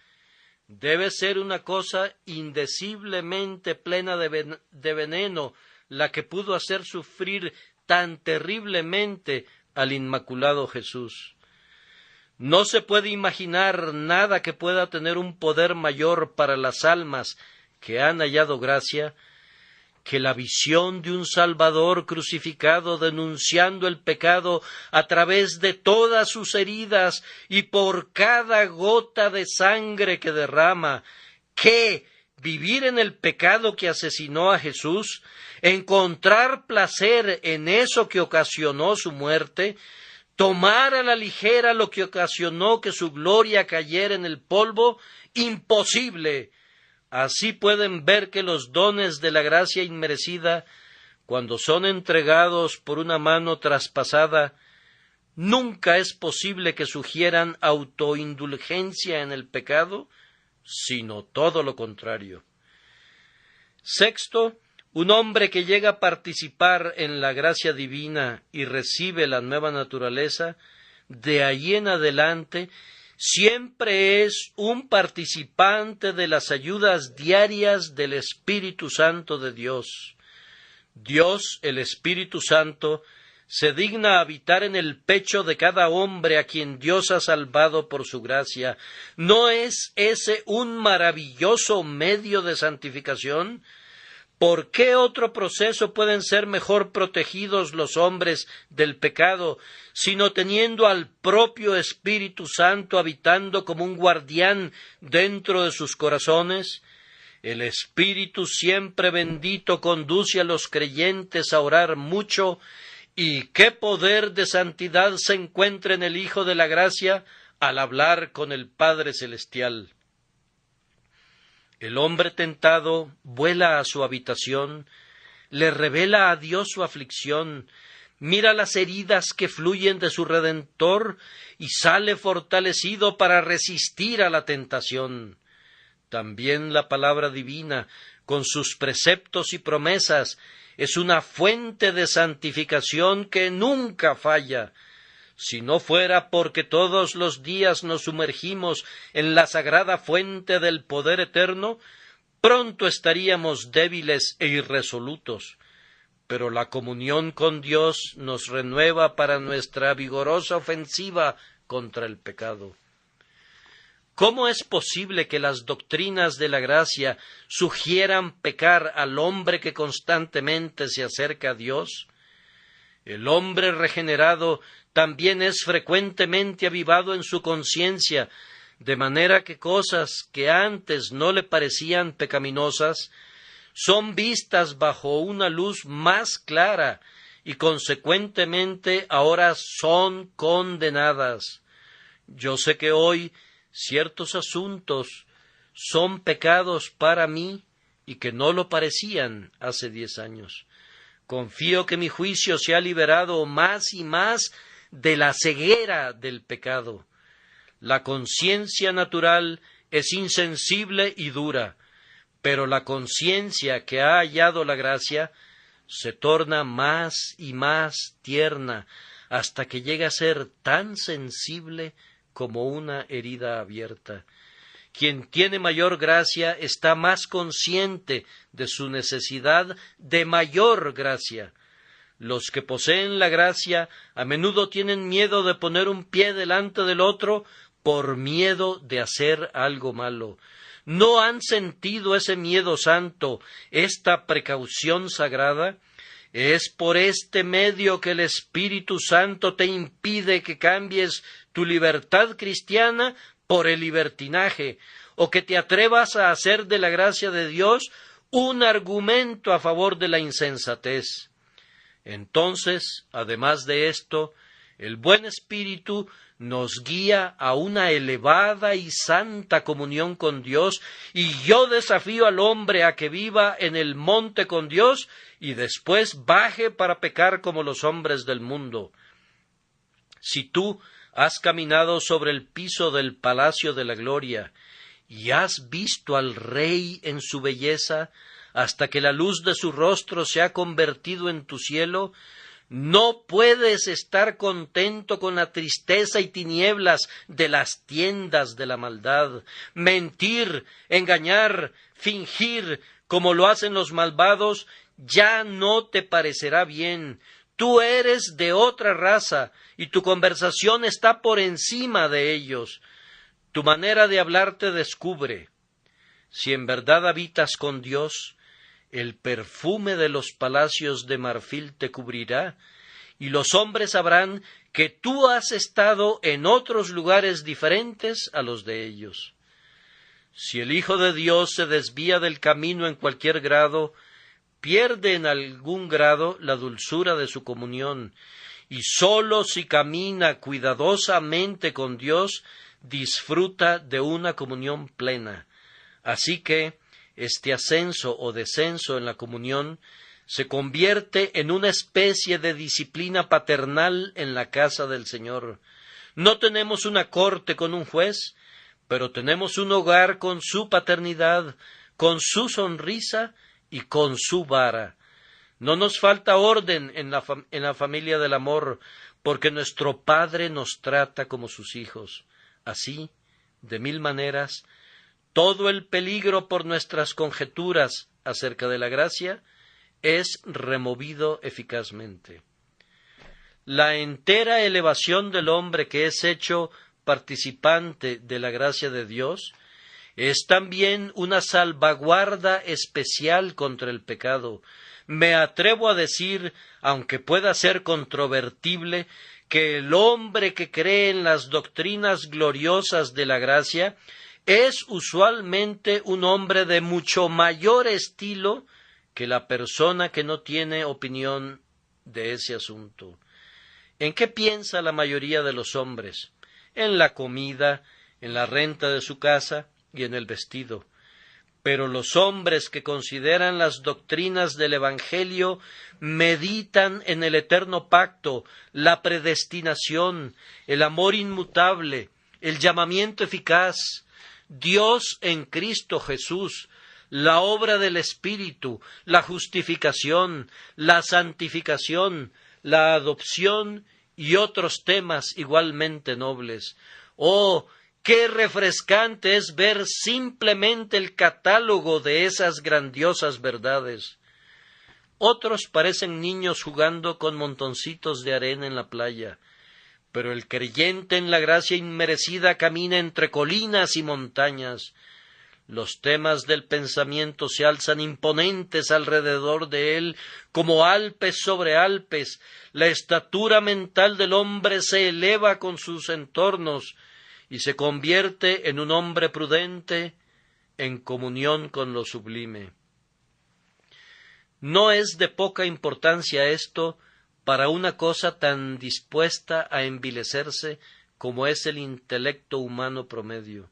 Debe ser una cosa indeciblemente plena de veneno la que pudo hacer sufrir tan terriblemente al Inmaculado Jesús. No se puede imaginar nada que pueda tener un poder mayor para las almas que han hallado gracia que la visión de un Salvador crucificado denunciando el pecado a través de todas sus heridas y por cada gota de sangre que derrama. ¿Qué? ¿Vivir en el pecado que asesinó a Jesús? ¿Encontrar placer en eso que ocasionó su muerte? ¿Tomar a la ligera lo que ocasionó que su gloria cayera en el polvo? ¡Imposible! Así pueden ver que los dones de la gracia inmerecida, cuando son entregados por una mano traspasada, nunca es posible que sugieran autoindulgencia en el pecado, sino todo lo contrario. Sexto, un hombre que llega a participar en la gracia divina y recibe la nueva naturaleza, de ahí en adelante siempre es un participante de las ayudas diarias del Espíritu Santo de Dios. Dios, el Espíritu Santo, se digna habitar en el pecho de cada hombre a quien Dios ha salvado por su gracia. ¿No es ese un maravilloso medio de santificación? ¿Por qué otro proceso pueden ser mejor protegidos los hombres del pecado, sino teniendo al propio Espíritu Santo habitando como un guardián dentro de sus corazones? El Espíritu siempre bendito conduce a los creyentes a orar mucho Y qué poder de santidad se encuentra en el Hijo de la Gracia al hablar con el Padre Celestial. El hombre tentado vuela a su habitación, le revela a Dios su aflicción, mira las heridas que fluyen de su Redentor y sale fortalecido para resistir a la tentación. También la palabra divina, con sus preceptos y promesas, es una fuente de santificación que nunca falla. Si no fuera porque todos los días nos sumergimos en la sagrada fuente del poder eterno, pronto estaríamos débiles e irresolutos. Pero la comunión con Dios nos renueva para nuestra vigorosa ofensiva contra el pecado. ¿Cómo es posible que las doctrinas de la gracia sugieran pecar al hombre que constantemente se acerca a Dios? El hombre regenerado también es frecuentemente avivado en su conciencia, de manera que cosas que antes no le parecían pecaminosas son vistas bajo una luz más clara y consecuentemente ahora son condenadas. Yo sé que hoy ciertos asuntos son pecados para mí y que no lo parecían hace 10 años. Confío que mi juicio se ha liberado más y más de la ceguera del pecado. La conciencia natural es insensible y dura, pero la conciencia que ha hallado la gracia se torna más y más tierna hasta que llega a ser tan sensible como una herida abierta. Quien tiene mayor gracia está más consciente de su necesidad de mayor gracia. Los que poseen la gracia a menudo tienen miedo de poner un pie delante del otro por miedo de hacer algo malo. ¿No han sentido ese miedo santo, esta precaución sagrada? Es por este medio que el Espíritu Santo te impide que cambies tu libertad cristiana por el libertinaje, o que te atrevas a hacer de la gracia de Dios un argumento a favor de la insensatez. Entonces, además de esto, el buen Espíritu nos guía a una elevada y santa comunión con Dios, y yo desafío al hombre a que viva en el monte con Dios y después baje para pecar como los hombres del mundo. Si tú has caminado sobre el piso del palacio de la gloria y has visto al Rey en su belleza hasta que la luz de su rostro se ha convertido en tu cielo, no puedes estar contento con la tristeza y tinieblas de las tiendas de la maldad. Mentir, engañar, fingir, como lo hacen los malvados, ya no te parecerá bien. Tú eres de otra raza y tu conversación está por encima de ellos. Tu manera de hablar te descubre. Si en verdad habitas con Dios, el perfume de los palacios de marfil te cubrirá, y los hombres sabrán que tú has estado en otros lugares diferentes a los de ellos. Si el Hijo de Dios se desvía del camino en cualquier grado, pierde en algún grado la dulzura de su comunión, y sólo si camina cuidadosamente con Dios, disfruta de una comunión plena. Así que este ascenso o descenso en la comunión se convierte en una especie de disciplina paternal en la casa del Señor. No tenemos una corte con un juez, pero tenemos un hogar con su paternidad, con su sonrisa y con su vara. No nos falta orden en la familia del amor, porque nuestro Padre nos trata como sus hijos. Así, de 1000 maneras, todo el peligro por nuestras conjeturas acerca de la gracia es removido eficazmente. La entera elevación del hombre que es hecho participante de la gracia de Dios es también una salvaguarda especial contra el pecado. Me atrevo a decir, aunque pueda ser controvertible, que el hombre que cree en las doctrinas gloriosas de la gracia es usualmente un hombre de mucho mayor estilo que la persona que no tiene opinión de ese asunto. ¿En qué piensa la mayoría de los hombres? En la comida, en la renta de su casa y en el vestido. Pero los hombres que consideran las doctrinas del Evangelio meditan en el eterno pacto, la predestinación, el amor inmutable, el llamamiento eficaz, Dios en Cristo Jesús, la obra del Espíritu, la justificación, la santificación, la adopción y otros temas igualmente nobles. ¡Oh, qué refrescante es ver simplemente el catálogo de esas grandiosas verdades! Otros parecen niños jugando con montoncitos de arena en la playa, pero el creyente en la gracia inmerecida camina entre colinas y montañas. Los temas del pensamiento se alzan imponentes alrededor de él, como Alpes sobre Alpes. La estatura mental del hombre se eleva con sus entornos y se convierte en un hombre prudente en comunión con lo sublime. No es de poca importancia esto para una cosa tan dispuesta a envilecerse como es el intelecto humano promedio.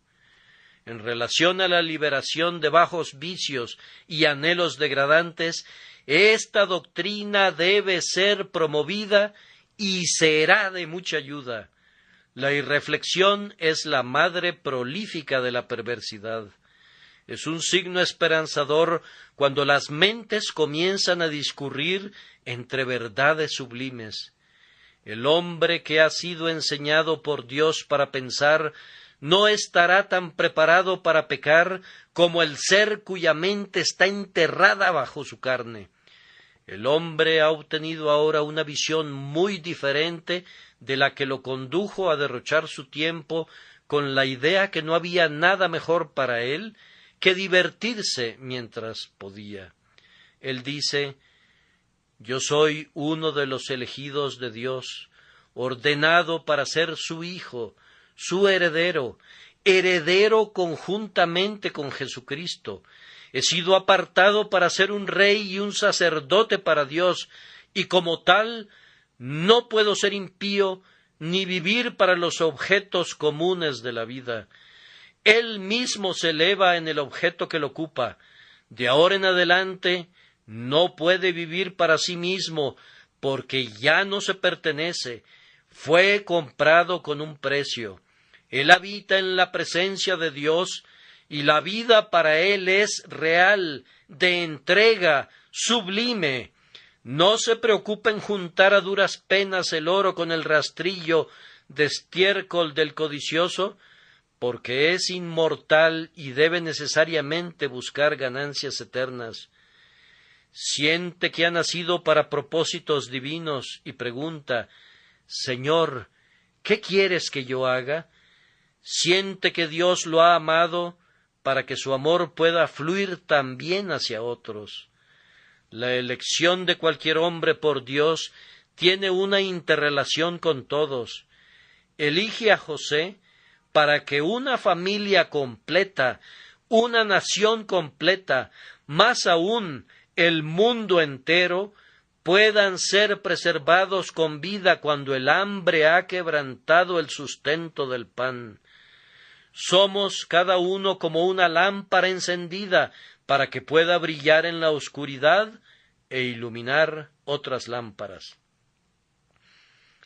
En relación a la liberación de bajos vicios y anhelos degradantes, esta doctrina debe ser promovida y será de mucha ayuda. La irreflexión es la madre prolífica de la perversidad. Es un signo esperanzador cuando las mentes comienzan a discurrir entre verdades sublimes. El hombre que ha sido enseñado por Dios para pensar no estará tan preparado para pecar como el ser cuya mente está enterrada bajo su carne. El hombre ha obtenido ahora una visión muy diferente de la que lo condujo a derrochar su tiempo con la idea que no había nada mejor para él que divertirse mientras podía. Él dice: «Yo soy uno de los elegidos de Dios, ordenado para ser su hijo, su heredero, heredero conjuntamente con Jesucristo. He sido apartado para ser un rey y un sacerdote para Dios, y como tal no puedo ser impío ni vivir para los objetos comunes de la vida. Él mismo se eleva en el objeto que lo ocupa. De ahora en adelante no puede vivir para sí mismo, porque ya no se pertenece, fue comprado con un precio. Él habita en la presencia de Dios, y la vida para él es real, de entrega, sublime. No se preocupa en juntar a duras penas el oro con el rastrillo de estiércol del codicioso, porque es inmortal y debe necesariamente buscar ganancias eternas. Siente que ha nacido para propósitos divinos y pregunta: «Señor, ¿qué quieres que yo haga?». Siente que Dios lo ha amado para que su amor pueda fluir también hacia otros. La elección de cualquier hombre por Dios tiene una interrelación con todos. Elige a José para que una familia completa, una nación completa, más aún el mundo entero, puedan ser preservados con vida cuando el hambre ha quebrantado el sustento del pan. Somos cada uno como una lámpara encendida para que pueda brillar en la oscuridad e iluminar otras lámparas.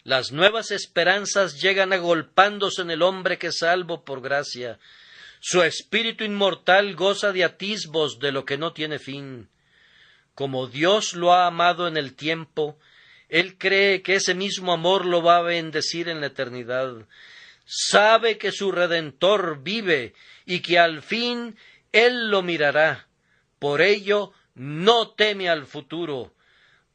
Las nuevas esperanzas llegan agolpándose en el hombre que es salvo por gracia. Su espíritu inmortal goza de atisbos de lo que no tiene fin. Como Dios lo ha amado en el tiempo, él cree que ese mismo amor lo va a bendecir en la eternidad. Sabe que su Redentor vive y que al fin él lo mirará. Por ello no teme al futuro.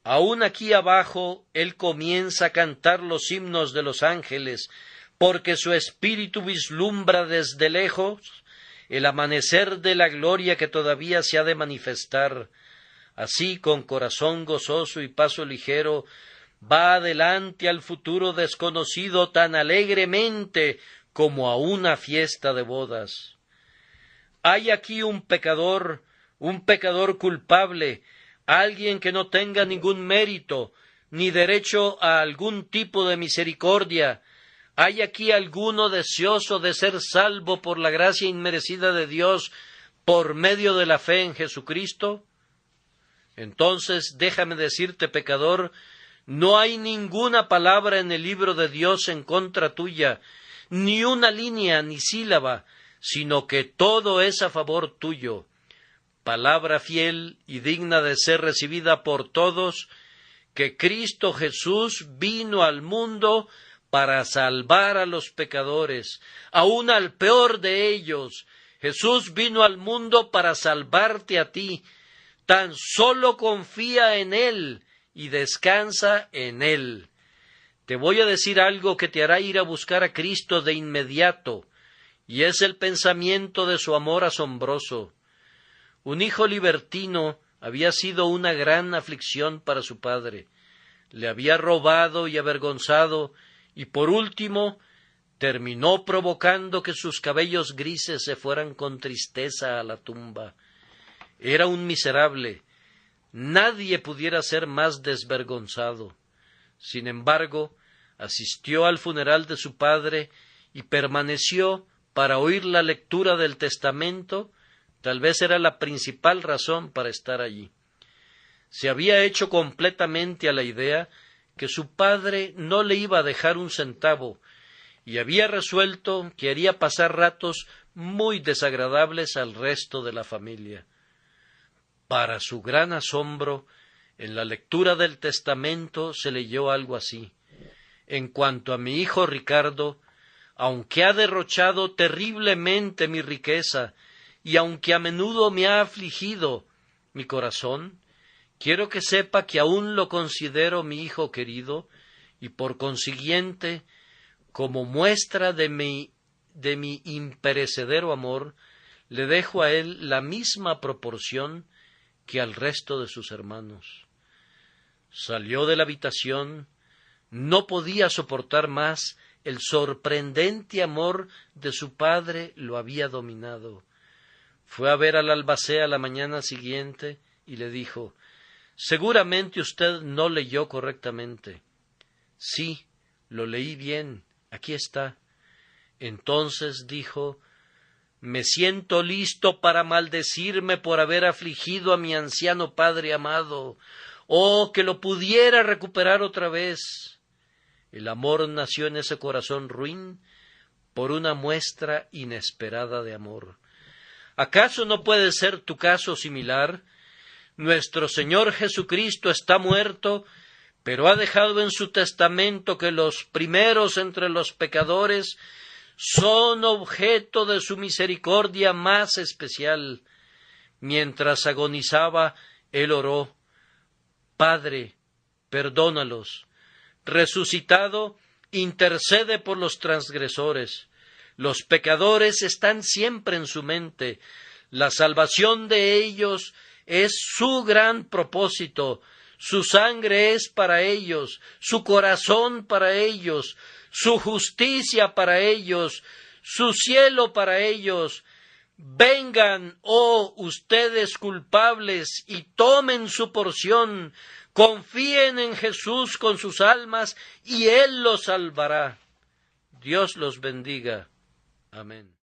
Aún aquí abajo él comienza a cantar los himnos de los ángeles, porque su espíritu vislumbra desde lejos el amanecer de la gloria que todavía se ha de manifestar. Así, con corazón gozoso y paso ligero, va adelante al futuro desconocido tan alegremente como a una fiesta de bodas. Hay aquí un pecador culpable, alguien que no tenga ningún mérito, ni derecho a algún tipo de misericordia. ¿Hay aquí alguno deseoso de ser salvo por la gracia inmerecida de Dios por medio de la fe en Jesucristo? Entonces, déjame decirte, pecador, no hay ninguna palabra en el libro de Dios en contra tuya, ni una línea ni sílaba, sino que todo es a favor tuyo. Palabra fiel y digna de ser recibida por todos, que Cristo Jesús vino al mundo para salvar a los pecadores, aun al peor de ellos. Jesús vino al mundo para salvarte a ti. Tan solo confía en Él y descansa en Él. Te voy a decir algo que te hará ir a buscar a Cristo de inmediato, y es el pensamiento de su amor asombroso. Un hijo libertino había sido una gran aflicción para su padre. Le había robado y avergonzado, y por último terminó provocando que sus cabellos grises se fueran con tristeza a la tumba. Era un miserable. Nadie pudiera ser más desvergonzado. Sin embargo, asistió al funeral de su padre y permaneció para oír la lectura del testamento. Tal vez era la principal razón para estar allí. Se había hecho completamente a la idea que su padre no le iba a dejar un centavo, y había resuelto que haría pasar ratos muy desagradables al resto de la familia. Para su gran asombro, en la lectura del testamento se leyó algo así: en cuanto a mi hijo Ricardo, aunque ha derrochado terriblemente mi riqueza, y aunque a menudo me ha afligido mi corazón, quiero que sepa que aún lo considero mi hijo querido, y por consiguiente, como muestra de mi imperecedero amor, le dejo a él la misma proporción que al resto de sus hermanos. Salió de la habitación, no podía soportar más, el sorprendente amor de su padre lo había dominado. Fue a ver al albacea la mañana siguiente y le dijo: «Seguramente usted no leyó correctamente». «Sí, lo leí bien, aquí está». Entonces dijo: «Me siento listo para maldecirme por haber afligido a mi anciano padre amado. ¡Oh, que lo pudiera recuperar otra vez!». El amor nació en ese corazón ruin por una muestra inesperada de amor. ¿Acaso no puede ser tu caso similar? Nuestro Señor Jesucristo está muerto, pero ha dejado en su testamento que los primeros entre los pecadores son objeto de su misericordia más especial. Mientras agonizaba, él oró: «Padre, perdónalos». Resucitado, intercede por los transgresores. Los pecadores están siempre en su mente. La salvación de ellos es su gran propósito. Su sangre es para ellos, su corazón para ellos, su justicia para ellos, su cielo para ellos. Vengan, oh ustedes culpables, y tomen su porción. Confíen en Jesús con sus almas, y Él los salvará. Dios los bendiga. Amén.